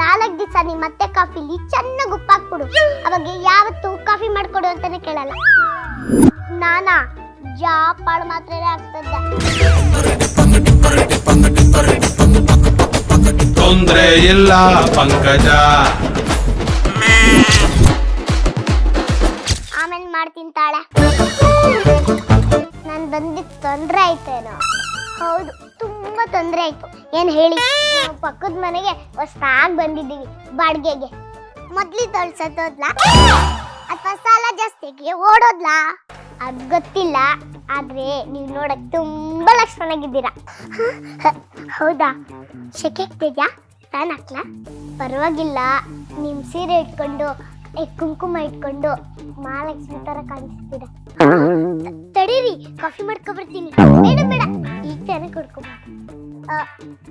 4 ದಿವಸ ನೀ ಮತ್ತೆ ಕಾಫಿಲಿ ಚೆನ್ನಾಗಿ ಉಪ್ಪಾಕ್ಬಿಡು. ಅವಾಗ ಯಾವತ್ತು ಕಾಫಿ ಮಾಡ್ಕೊಡು ಅಂತಾನೆ ಕೇಳಲ್ಲ. ನಾನಾ ಜಾಪಾಡ್ ಮಾತ್ರ ಆಗ್ತದ. ತೊಂದ್ರೆ ಇಲ್ಲ ಪಂಕಜ, ಆಮೇಲೆ ಮಾಡ್ತೀನಿ ತಾಳೆ. ನಾನ್ ಬಂದಿದ್ ತೊಂದ್ರೆ ಆಯ್ತೇನೋ? ಹೌದು, ತುಂಬಾ ತೊಂದ್ರೆ ಆಯ್ತು. ಏನ್ ಹೇಳಿ, ನಾವು ಪಕ್ಕದ ಮನೆಗೆ ಹೊಸದಾಗಿ ಬಂದಿದ್ದೀವಿ ಬಾಡಿಗೆಗೆ. ಮೊದ್ಲಿದ್ದವಳು ಸತ್ತೋದ್ಲಾ ಅಥವಾ ಸಾಲ ಜಾಸ್ತಿಗೆ ಓಡೋದ್ಲಾ ಅದ್ ಗೊತ್ತಿಲ್ಲ. ಆದ್ರೆ ನೀವ್ ನೋಡಕ್ ತುಂಬಾ ಲಕ್ಷಣವಾಗಿದ್ದೀರಾ. ಹೌದಾ? ಶೆಕೆ ಆಗ್ತಿದ್ಯಾ? ಫ್ಯಾನ್ ಹಾಕ್ಲಾ? ಪರವಾಗಿಲ್ಲ, ನಿಮ್ ಸೀರೆ ಇಟ್ಕೊಂಡು ಕುಂಕುಮ ಇಟ್ಕೊಂಡು ಮಹಾಲಕ್ಷ್ಮಿ ತರ ಕಾಣಿಸ್ತೀರ. ತಡೀರಿ, ಕಾಫಿ ಮಾಡ್ಕೊಬರ್ತೀನಿ. ಬೇಡ ಬೇಡ, ಈಗ ತಾನೇ ಕೊಡ್ಕೊಬ.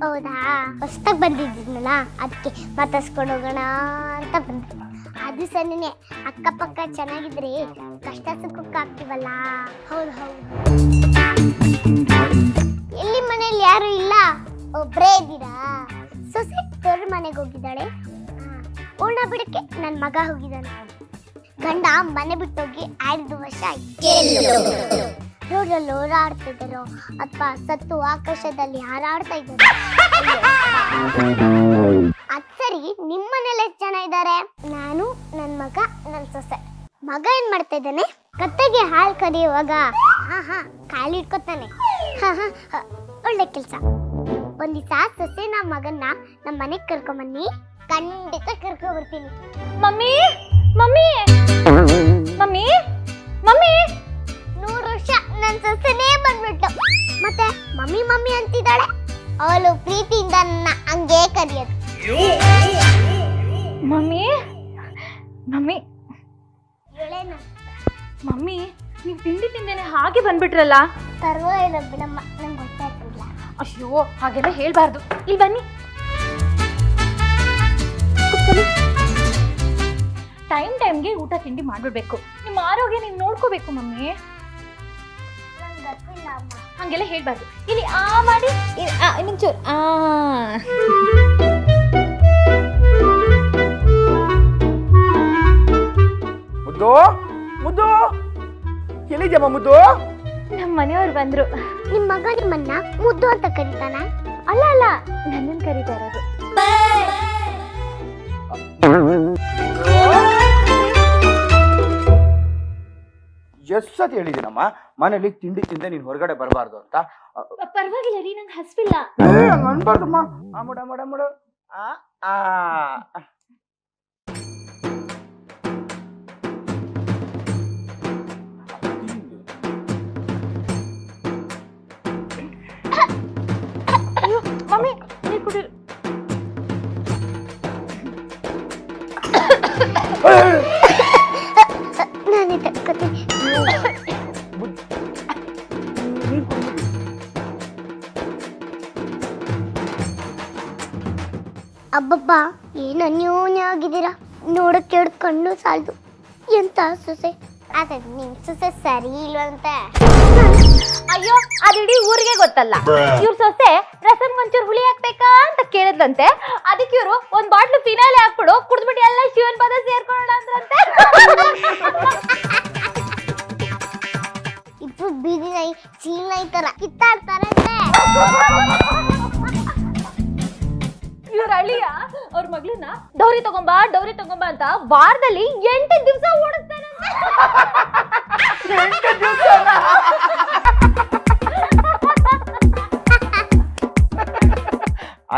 ಹೌದಾ? ಹೊಸ್ದಾಗ್ ಬಂದಿದ್ದೀನಲ್ಲ, ಅದಕ್ಕೆ ಮಾತಾಡ್ಸ್ಕೊಂಡು ಹೋಗೋಣ ಅಂತ ಬಂದೆ. ಅದು ಸರಿನೇ, ಅಕ್ಕಪಕ್ಕ ಚೆನ್ನಾಗಿದ್ರೆ ಕಷ್ಟ ಸುಖಕ್ಕೆ ಆಗ್ತೀವಲ್ಲ. ಹೌದು ಹೌದು. ಎಲ್ಲಿ ಮನೇಲಿ ಯಾರು ಇಲ್ಲ, ಒಬ್ರೇ ಇದ್ದೀರಾ? ಸೊಸೆ ತೋರ ಮನೆಗೆ ಹೋಗಿದ್ದಾಳೆ. ಓಣ ಬಿಡಕ್ಕೆ ನನ್ ಮಗ ಹೋಗಿದ್ದಾನೆ. ಗಂಡ ಮನೆ ಬಿಟ್ಟೋಗಿ 5 ವರ್ಷ ಆಯ್ತು. ರೋಡಲ್ಲಿ ಓಡಾಡ್ತಿದ್ದಾರೋ ಅಥವಾ ಸತ್ತು ಆಕಾಶದಲ್ಲಿ ಹಾರಾಡ್ತಾ ಇದ್ದಾರೋ? ಅದ್ ಸರಿ, ನಿಮ್ ಮನೇಲಿ ಎಷ್ಟು ಜನ ಇದ್ದಾರೆ? ನಾನು, ನನ್ ಮಗ, ನನ್ ಸೊಸೆ. ಮಗ ಏನ್ ಮಾಡ್ತಾ ಇದ್ದಾನೆ? ಕತ್ತೆಗೆ ಹಾಲು ಕರಿಯುವಾಗ ಕಾಲು ಇಟ್ಕೊತಾನೆ. ಒಳ್ಳೆ ಕೆಲ್ಸ. ಒಂದಿವ್ಸ ಸೊಸೆ ನಮ್ಮ ಮಗನ್ನ ನಮ್ಮ ಮನೆಗ್ ಕರ್ಕೊಂಬನ್ನಿ, ಖಂಡಿತ ಕರ್ಕೊ ಬರ್ತೀನಿ. ಮಮ್ಮಿ ಮಮ್ಮಿ ಮಮ್ಮಿ ಮಮ್ಮಿ 100 ವರ್ಷ ನನ್ ಸೊಸೆನೇ ಬಂದ್ಬಿಟ್ಟು ಮತ್ತೆ ಮಮ್ಮಿ ಮಮ್ಮಿ ಅಂತಿದ್ದಾಳೆ. ಅವಳು ಪ್ರೀತಿಯಿಂದ ನನ್ನ ಹಂಗೆ ಕರಿಯೋದು. ಮಮ್ಮಿ ಮಮ್ಮಿ ಹೇಳೇನ? ಮಮ್ಮಿ, ನೀವು ತಿಂಡಿ ತಿಂದೇನೆ ಹಾಗೆ ಬಂದ್ಬಿಟ್ರಲ್ಲ. ಪರವಾಗಿಲ್ಲ ಬಿಡಮ್ಮ, ನಂಗೆ ಗೊತ್ತಾಗ್ತಿಲ್ಲ. ಅಯ್ಯೋ, ಹಾಗೆಲ್ಲ ಹೇಳ್ಬಾರ್ದು. ಇಲ್ಲಿ ಬನ್ನಿ. ಟೈಮ್ಗೆ ಊಟ ತಿಂಡಿ ಮಾಡ್ಬಿಡ್ಬೇಕು. ನಿಮ್ಮ ಆರೋಗ್ಯ ನೀವು ನೋಡ್ಕೋಬೇಕು ಮಮ್ಮಿ. ನಂಗೆ ಗೊತ್ತಿಲ್ಲ ಅಮ್ಮ. ಹಂಗೆಲ್ಲ ಹೇಳ್ಬಾರ್ದು. ಇಲ್ಲಿ ಆ ಮಾಡಿ ಇನ್ನೊಂಚೂರು ಮುದ್ದು ಮುದ್ದು, ಎಲ್ಲಿದ್ಯಮ್ಮ ಮುದ್ದು? ನಮ್ಮ ಮನೆಯವ್ರು ಬಂದ್ರು. ನಿಮ್ ಮಗ ನಿಮ್ಮನ್ನ ಮುದ್ದು ಅಂತ ಕರೀತಾನ? ಅಲ್ಲ ಅಲ್ಲ, ನನ್ನನ್ನು ಕರೀತಾ ಇರೋದು. ಎಷ್ಟು ಸತಿ ಹೇಳಿದ್ದೀನಮ್ಮ ಮನೇಲಿ ತಿಂಡಿ ತಿಂದೆ ನೀನ್ ಹೊರಗಡೆ ಬರಬಾರ್ದು ಅಂತ. ಪರವಾಗಿಲ್ಲ ರೀ, ನಂಗೆ ಹಸ್ವಿಲ್ಲ. ಅನ್ಬಾರ್ದಮ್ಮ. ಮಾಡ ಮಾಡ ಮಾಡ. ಮಮ್ಮಿ, ನೀರು ಕುಡಿ. ನಾನೇ ತಕ್ಕೋತೀನಿ. ಅಬ್ಬಬ್ಬ, ಏನು ಅನ್ಯೋನ್ಯ ಆಗಿದ್ದೀರಾ. ನೋಡಕ್ಕೆ 2 ಕಣ್ಣು ಸಾಲದು. ಎಂತ ಸೊಸೆ. ಅದೇ ನಿಮ್ ಸೊಸೆ ಸರಿ ಇಲ್ವಂತ. ಅಯ್ಯೋ, ಅದಿಡೀ ಊರಿಗೆ ಗೊತ್ತಲ್ಲ. ಇವ್ರ ಸೊಸೆ ರಸಂ ಒಂಚೂರು ಹುಳಿ ಹಾಕ್ಬೇಕಾ ಅಂತ ಕೇಳಿದ್ಲಂತೆ. ಅದಕ್ಕೆ ಇವರು ಒಂದ್ ಬಾಟ್ಲು ಫಿನಾಲೆ ಹಾಕ್ಬಿಡು, ಕುಡಿದ್ಬಿಟ್ಟು ಎಲ್ಲ ಶಿವನ್ ಪದ ಸೇರ್ಕೊಳ್ಳೋಣ ಅಂದ್ರಂತೆ. ಇಬ್ರು ಬೀದಿ ನಾಯಿ ಚೀಲ್ ನಾಯಿ ತರ ಕಿತ್ತಾಡ್ತಾರಂತೆ. ಇವ್ರ ಅಳಿಯ ಅವ್ರ ಮಗಳನ್ನ ಡೌರಿ ತಗೊಂಬ ಅಂತ ವಾರದಲ್ಲಿ 8 ದಿವಸ ಓಡಿಸ್ತಾರಂತೆ.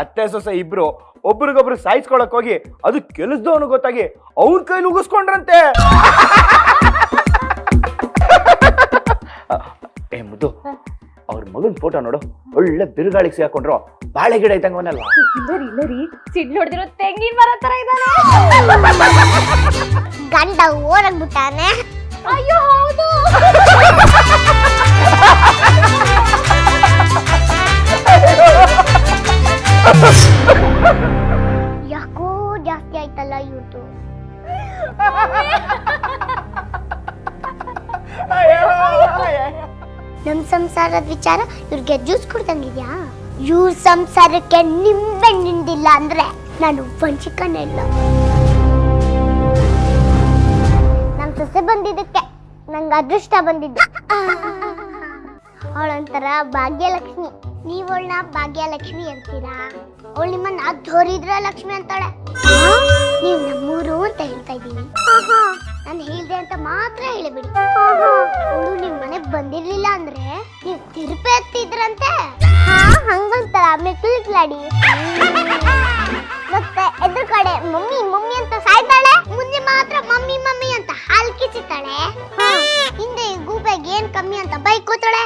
ಅತ್ತೆ ಸೊಸೆ ಇಬ್ರು ಒಬ್ರಿಗೊಬ್ರು ಸಾಯಿಸ್ಕೊಳಕ್ ಹೋಗಿ ಅದು ಕೆಲಸದವನು ಗೊತ್ತಾಗಿ ಅವ್ರ ಕೈಲಿ ಉಗಿಸ್ಕೊಂಡ್ರಂತೆ. ಏ ಮುದ್ದು, ಅವ್ರ ಮಗನ್ ಫೋಟೋ ನೋಡು, ಒಳ್ಳೆ ಬಿರುಗಾಳಿಗೆ ಸಿಗಾಕೊಂಡ್ರು ಬಾಳೆ ಗಿಡ ಇದ್ದಂಗವನಲ್ವಾ? ಇಲ್ಲ ರೀ, ಸಿಡ್ಲು ಹೊಡೆದಿರೋ ತೆಂಗಿನ ಮರ ತರ ಇದ್ದಾನೆ. ಗಂಡ ಓಡಾಗ್ಬಿಟ್ಟಾನೆ. ಅಯ್ಯೋ ಹೌದು. ಯಾಕೋ ಜಾಸ್ತಿ ಆಯ್ತಲ್ಲ ಇವ್ರದ್ದು. ನಮ್ ಸಂಸಾರದ ವಿಚಾರ ಇವ್ರಿಗೆ ಜ್ಯೂಸ್ ಕೊಡ್ದಂಗಿದ್ಯಾ? ಇವ್ರ ಸಂಸಾರಕ್ಕೆ ನಿಂಬೆ ನಿಂದಿಲ್ಲ ಅಂದ್ರೆ ನಾನು ವಂಚಿಕನೇ ಇಲ್ಲ. ನಮ್ ಸೊಸೆ ಬಂದಿದ್ದಕ್ಕೆ ನಂಗೆ ಅದೃಷ್ಟ ಬಂದಿದ್ದು. ಅವಳೊಂಥರ ಭಾಗ್ಯಲಕ್ಷ್ಮಿ. ನೀವಳನ್ನ ಭಾಗ್ಯಲಕ್ಷ್ಮಿ ಅಂತೀರಾ, ಅವಳು ನಿಮ್ಮನ್ನ ಧೋರಿದ್ರ ಲಕ್ಷ್ಮಿ ಅಂತಾಳೆ. ನೀವು ನಮ್ಮೂರು ಅಂತ ಹೇಳ್ತಾ ಇದ್ದೀನಿ. ನಾನು ಹೇಳ್ದೆ ಅಂತ ಮಾತ್ರ ಹೇಳಿಬಿಡಿ. ಅವಳು ನಿಮ್ ಮನೆಗ್ ಬಂದಿರ್ಲಿಲ್ಲ ಅಂದ್ರೆ ನೀವು ತಿರುಪೆ ಹತ್ತಿದ್ರಂತೆ. ಹಂಗಂತಾರ ಮೆಕ್ಲಿಕ್ಲಾಡಿ. ಮತ್ತೆ ಎದುರು ಕಡೆ ಮಮ್ಮಿ ಮಮ್ಮಿ ಅಂತ ಸಾಯ್ತಾಳೆ, ಮುಂದೆ ಮಾತ್ರ ಮಮ್ಮಿ ಮಮ್ಮಿ ಅಂತ ಹಾಲ್ ಕಿಸಿತಾಳೆ. ಹಿಂದೆ ಗೂಬೆಗೆ ಏನ್ ಕಮ್ಮಿ ಅಂತ ಬೈಕ್ ಕೂತಾಳೆ.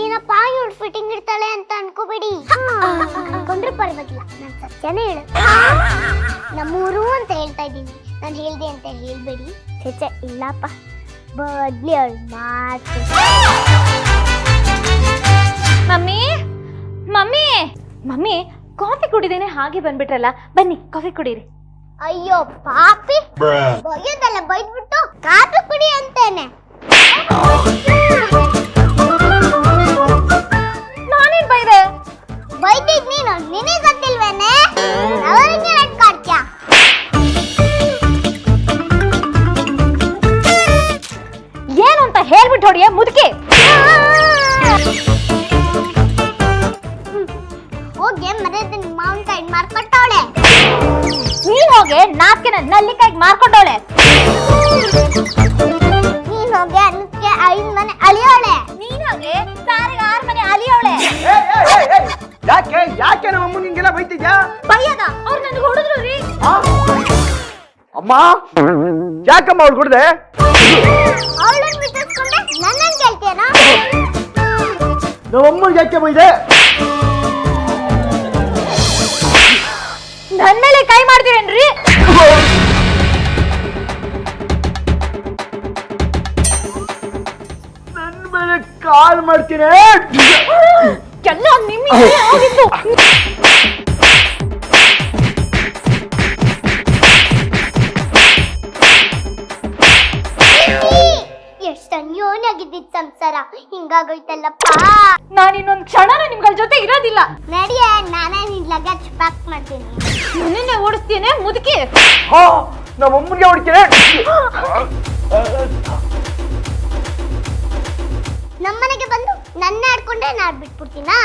ಏನಪ್ಪ ಇವಳು ಫಿಟ್ಟಿಂಗ್ ಇಡ್ತಾಳೆ ಅಂತ ಅನ್ಕೋಬೇಡಿ. ಅನ್ಕೊಂಡ್ರೆ ಪರವಾಗಿಲ್ಲ, ನಾನು ಸತ್ಯನೇ ಹೇಳ. ನಮ್ಮೂರು ಅಂತ ಹೇಳ್ತಾ ಇದ್ದೀನಿ, ನಾನು ಹೇಳ್ದೆ ಅಂತ ಹೇಳ್ಬೇಡಿ. ಚೇಚೆ ಇಲ್ಲಪ್ಪ, ಬದ್ಲಿ ಅವಳು ಮಾತು. ಮಮ್ಮಿ ಮಮ್ಮಿ ಮಮ್ಮಿ ಕಾಫಿ ಕುಡಿದೇನೆ ಹಾಗೆ ಬಂದ್ಬಿಟ್ರಲ್ಲ, ಬನ್ನಿ ಕಾಫಿ ಕುಡೀರಿ. ಅಯ್ಯೋ ಪಾಪಿ, ಬೈಯೋದಲ್ಲ ಬೈದ್ಬಿಟ್ಟು ಕಾಫಿ ಕುಡಿ ಅಂತೇನೆ. ನಾನೇನ್ ಬೈದೆ? ಬೈದಿದ್ ನೀನು, ನಿನಗೆ ಗೊತ್ತಿಲ್ವೇನೆ? ಅವರಿಗೆ ರೆಡ್ ಕಾರ್ಡ್ಯಾ? ಏನು ಅಂತ ಹೇಳ್ಬಿಟ್ಟು ಹೊಡಿಯ ಮುದುಕಿ. ಹೋಗಿ ಮರ್ಯಾದೆ ನಿಮ್ಮ ಮಾವಿನಕಾಯಿ ಮಾರ್ಕೊಟ್ಟವಳೆ. ನೀನ್ ಹೋಗಿ ನಾಲ್ಕಿನ ನಲ್ಲಿಕಾಯಿ ಮಾರ್ಕೊಂಡವಳೆ. ನೀನ್ ಹೋಗಿ ಅನ್ನಕ್ಕೆ 5 ಮನೆ ಅಳಿಯೋಳೆ. ನೀನ್ ಹೋಗಿ ಸಾರಿಗೆ 6 ಮನೆ ಅಲಿಯವಳೆ. ಯಾಕೆ ಯಾಕೆ ನಮ್ಮ ಅಮ್ಮ ನಿಂಗೆಲ್ಲ ಬೈತಿದ್ಯಾ? ಬೈಯದ ಅವ್ರು ನನಗೆ ಹೊಡೆದ್ರು ರೀ. ಅಮ್ಮ ಯಾಕಮ್ಮ ಅವ್ಳು ಕುಡ್ದೆ? ಅವಳನ್ನ ಬಿಟ್ಟಿಸ್ಕೊಂಡೆ ನನ್ನನ್ನು ಕೇಳ್ತೀಯನಾ? ನಮ್ಮಮ್ಮ ಯಾಕೆ ಬೈದೆ? ನನ್ನ ಮೇಲೆ ಕೈ ಮಾಡ್ತೀರೇನ್ರಿ? ನನ್ನ ಮೇಲೆ ಕಾಲ್ ಮಾಡ್ತೀನಿ. ಎಲ್ಲ ನಿಮ್ಮಿಂದ ಆಗಿತ್ತು. ಎಷ್ಟು ಅನ್ಯೋನ್ಯಾಗಿದ್ದಿದ್ ಸಂಸಾರ ಹಿಂಗಾಗೋಯ್ತಲ್ಲಪ್ಪ. ನಾನು ಇನ್ನೊಂದು ಕ್ಷಣನೂ ನಿಮ್ಗಳ ಜೊತೆ ಇರೋದಿಲ್ಲ. ನಡಿಯ, ನಾನೇ ನಿನ್ ಲಗೇಜ್ ಪ್ಯಾಕ್ ಮಾಡ್ತೀನಿ. ನಿನ್ನೆ ಓಡಿಸ್ತೀನಿ ಮುದುಕಿ. ನಮ್ಮಮ್ಮನಿಗೆ ಹೊಡಿತೀನಿ. ನಮ್ಮನೆಗೆ ಬಂದು ನನ್ನ ಆಡ್ಕೊಂಡ್ರೆ ನಾ ಬಿಟ್ಬಿಡ್ತೀನಾ?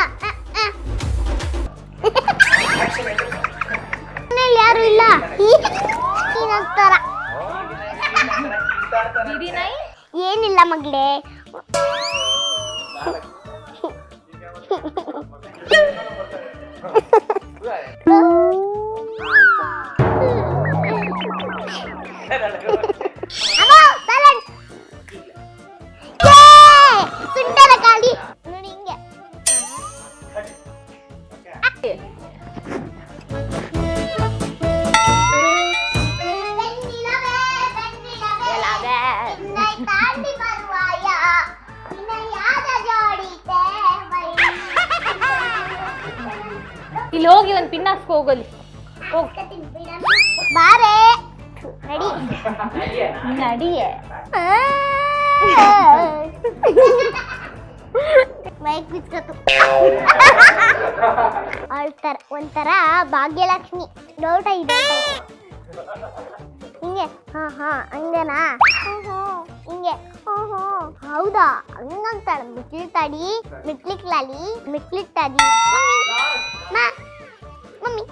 ಮನೇಲಿ ಯಾರು ಇಲ್ಲ. ಏನಂತಾರ ಏನಿಲ್ಲ ಮಗಳೇ. ಸುಂಟರ ಗಾಳಿ ನೋಡಿ ಹಿಂಗೆ. ಇಲ್ಲಿ ಹೋಗಿ ಒಂದು ಪಿನ್ನಾಸ್ಕ ಹೋಗಲಿ. ಬಾರೆ ನಡಿ ನಡಿಯೇ. ಮೈಕ್ ಬಿಚ್ಕತ್ತು. ಅಳ್ತಾರ ಒಂಥರ ಭಾಗ್ಯಲಕ್ಷ್ಮಿ. ಡೌಟ ಇದೆ ಹಿಂಗೆ. ಹಂಗೇನಾ? ಹಿಂಗೆ. ಹೌದಾ? ಹಂಗಂತಾಳ. ಮಿಕ್ಲಿತಾಡಿ ಮಿಕ್ಲಿಕ್ಲಾಲಿ ಮಿಕ್ಲಿಟ್ಟಾಡಿ ಮಮ್ಮಿ.